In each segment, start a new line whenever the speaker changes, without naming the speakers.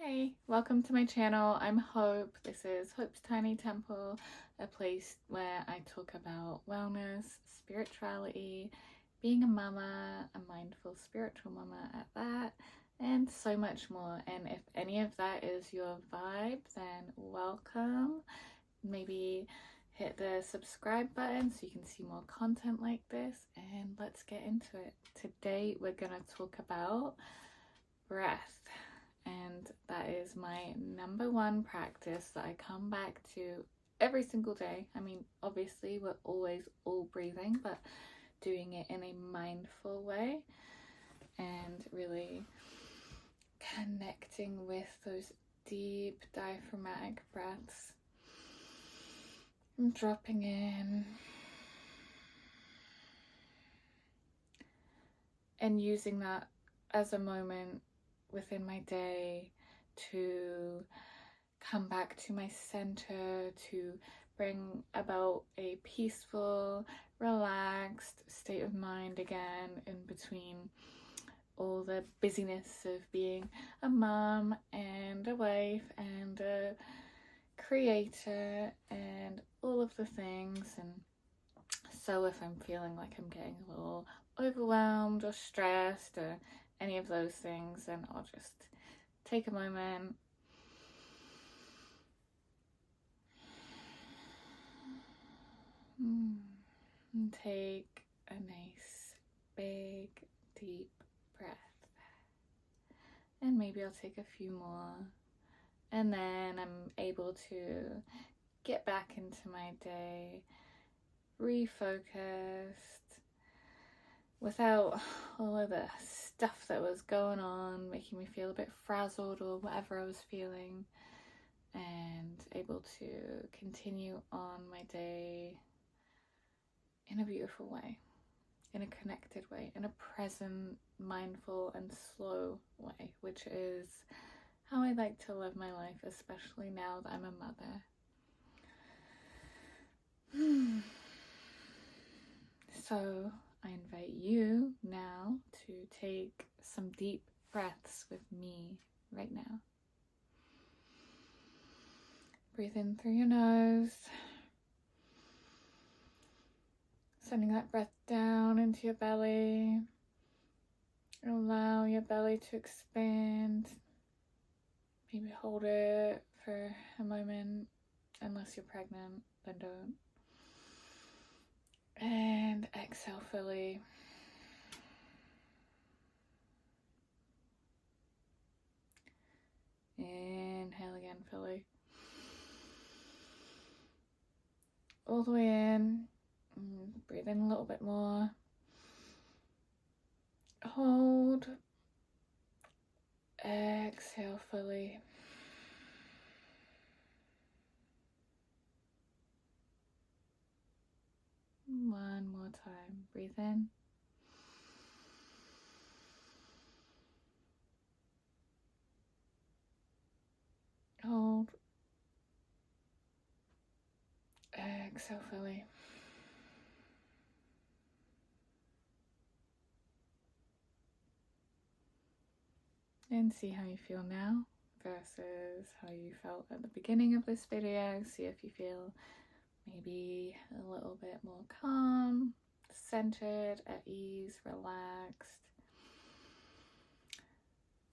Hey, welcome to my channel. I'm Hope. This is Hope's Tiny Temple, a place where I talk about wellness, spirituality, being a mama, a mindful spiritual mama at that, and so much more. And if any of that is your vibe, then welcome. Maybe hit the subscribe button so you can see more content like this, and let's get into it. Today we're going to talk about breath. And that is my number one practice that I come back to every single day. I mean, obviously we're always all breathing, but doing it in a mindful way and really connecting with those deep diaphragmatic breaths. I'm dropping in and using that as a moment within my day to come back to my center, to bring about a peaceful, relaxed state of mind again in between all the busyness of being a mom and a wife and a creator and all of the things. And so if I'm feeling like I'm getting a little overwhelmed or stressed or any of those things, then I'll just take a moment and take a nice big deep breath, and maybe I'll take a few more, and then I'm able to get back into my day refocused without all of the stuff that was going on making me feel a bit frazzled or whatever I was feeling, and able to continue on my day in a beautiful way, in a connected way, in a present, mindful and slow way, which is how I like to live my life, especially now that I'm a mother. So I invite you now to take some deep breaths with me right now. Breathe in through your nose, sending that breath down into your belly. Allow your belly to expand. Maybe hold it for a moment, unless you're pregnant, then don't. And exhale fully. Inhale again fully. All the way in. Breathe in a little bit more. Hold. Exhale fully. One more time. Breathe in. Hold. Exhale fully. And see how you feel now versus how you felt at the beginning of this video. See if you feel maybe a little bit more calm, centered, at ease, relaxed.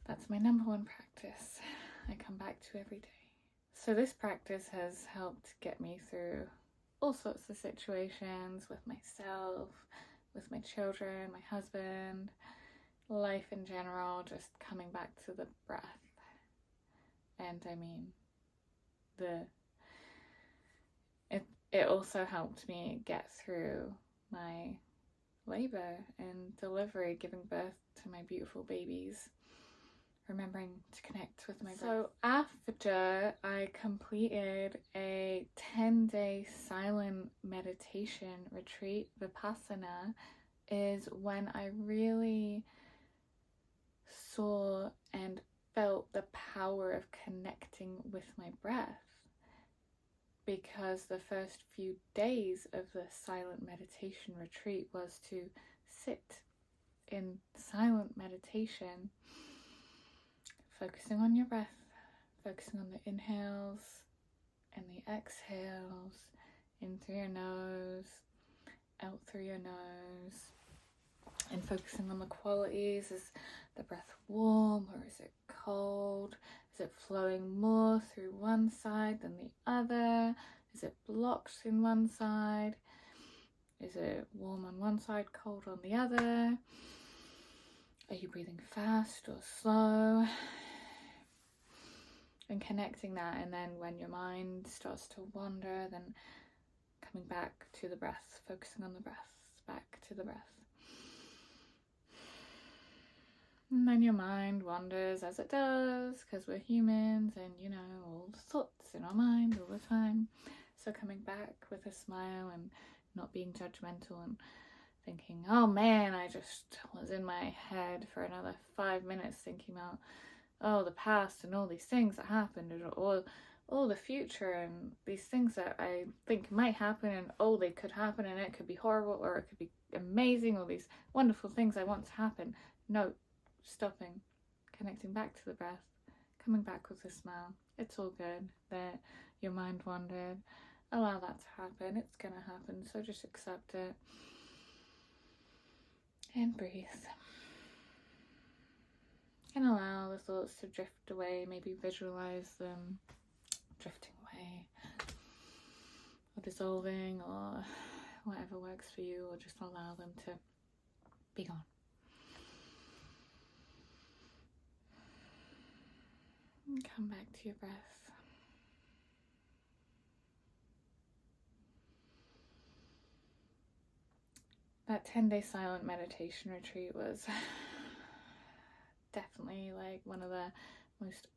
That's my number one practice I come back to every day. So this practice has helped get me through all sorts of situations with myself, with my children, my husband, life in general, just coming back to the breath. And I mean, it also helped me get through my labor and delivery, giving birth to my beautiful babies, remembering to connect with my breath. So after I completed a 10-day silent meditation retreat, Vipassana, is when I really saw and felt the power of connecting with my breath, because the first few days of the silent meditation retreat was to sit in silent meditation, focusing on your breath, focusing on the inhales and the exhales, in through your nose, out through your nose, and focusing on the qualities. Is the breath warm or is it cold? Is it flowing more through one side than the other? Is it blocked in one side? Is it warm on one side, cold on the other? Are you breathing fast or slow? And connecting that, and then when your mind starts to wander, then coming back to the breath, focusing on the breath, back to the breath. And then your mind wanders, as it does, because we're humans, and you know, all the thoughts in our mind all the time. So coming back with a smile and not being judgmental and thinking, oh man, I just was in my head for another 5 minutes thinking about, oh, the past and all these things that happened, or all the future and these things that I think might happen, and oh, they could happen, and it could be horrible or it could be amazing, all these wonderful things I want to happen. No, stopping, connecting back to the breath, coming back with a smile. It's all good that your mind wandered. Allow that to happen. It's gonna happen, so just accept it and breathe. And allow the thoughts to drift away. Maybe visualize them drifting away or dissolving or whatever works for you, or just allow them to be gone. And come back to your breath. That 10-day silent meditation retreat was definitely like one of the most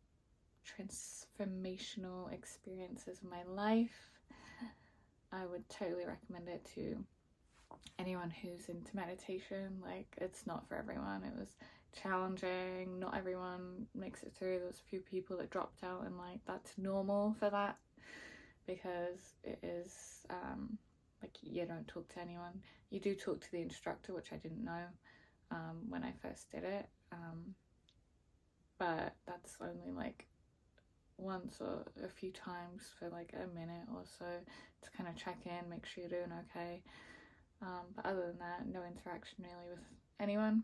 transformational experiences of my life. I would totally recommend it to anyone who's into meditation. Like, it's not for everyone. It was challenging. Not everyone makes it through. There's a few people that dropped out, and like, that's normal for that, because it is like, you don't talk to anyone. You do talk to the instructor, which I didn't know when I first did it, but that's only like once or a few times for like a minute or so to kind of check in, make sure you're doing okay. But other than that, no interaction really with anyone.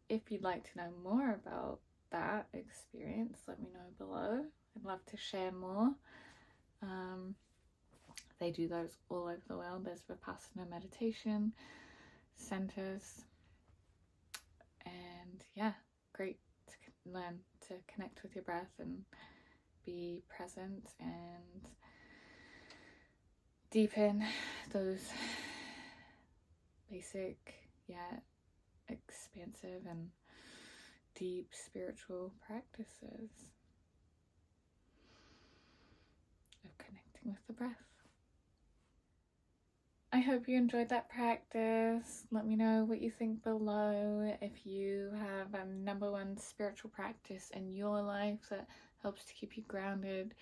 If you'd like to know more about that experience, let me know below. I'd love to share more. They do those all over the world. There's Vipassana meditation centers, and yeah, great to learn to connect with your breath and be present and deepen those basic yet expansive and deep spiritual practices of connecting with the breath. I hope you enjoyed that practice. Let me know what you think below. If you have a number one spiritual practice in your life that helps to keep you grounded,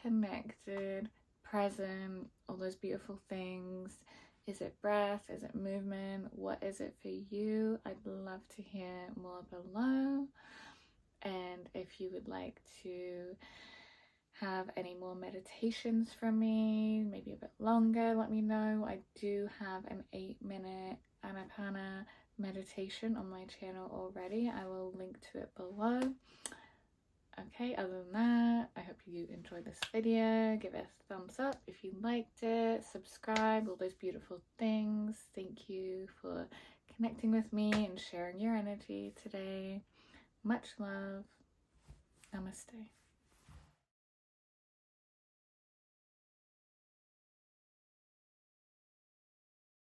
connected, present, all those beautiful things. Is it breath? Is it movement? What is it for you? I'd love to hear more below. And if you would like to have any more meditations from me, maybe a bit longer, let me know. I do have an 8-minute Anapana meditation on my channel already. I will link to it below. Okay, other than that, I hope you enjoyed this video. Give it a thumbs up if you liked it, subscribe, all those beautiful things. Thank you for connecting with me and sharing your energy today. Much love. Namaste.